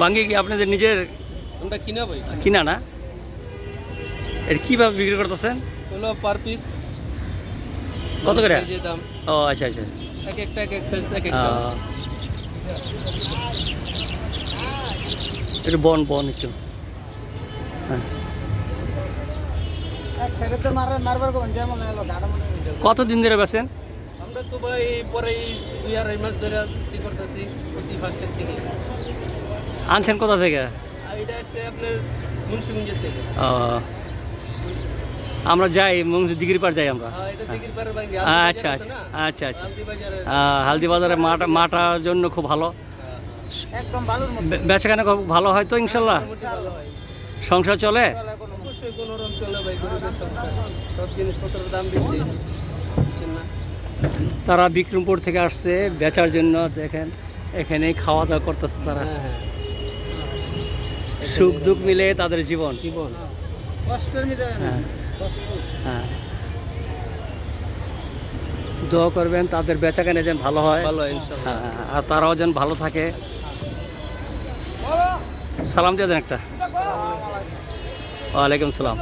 বাঙ্গি কি আপনাদের নিজের? আমরা কিনা ভাই। কিনা না? এর কীভাবে বিক্রি করতেছেন? হলো পার পিস কত করে? যে দাম ও আচ্ছা আচ্ছা। এক একটা এক এক সাইজ এক এক দাম। একটু বন বন একটু। হ্যাঁ। কতদিন ধরে বেছেন? আমরা তো ভাই পরে 2-2.5 মাস ধরে কি করতেছি প্রতি ফার্স্টের থেকে। আনছেন কোথা থেকে? আর এটা আসছে আপনার মুন্সিগঞ্জের থেকে। ও, আমরা যাই দিঘির পাড় যাই আমরা। এটা দিঘির পাড়ের ভাঙ্গি। আচ্ছা আচ্ছা আচ্ছা আচ্ছা। হালদি বাজারে। হালদি বাজারে মাটার জন্য খুব ভালো। একদম ভালোর মতো। বেচাকেনা খুব ভালো হয় তো ইনশাল্লাহ? ভালো হয়। সংসার চলে? অবশ্যই কোনোরকম চলে ভাই, গরিবের সংসার। সব জিনিসপত্রের দাম বেশি, বুঝছেন না? তারা বিক্রমপুর থেকে আসছে বেচার জন্য। দেখেন এখানে খাওয়া দাওয়া করতেছে তারা। হ্যাঁ। সুখ দুঃখ মিলে তাদের জীবন। জীবন কষ্টের মধ্যে। হ্যাঁ কষ্ট। হ্যাঁ, দোয়া করবেন তাদের বেচাকেনা যেন ভালো হয়। ভালো ইনশাআল্লাহ। হ্যাঁ, আর তারাও যেন ভালো থাকে। সালাম দিয়ে দেন একটা। ওয়ালাইকুম সালাম।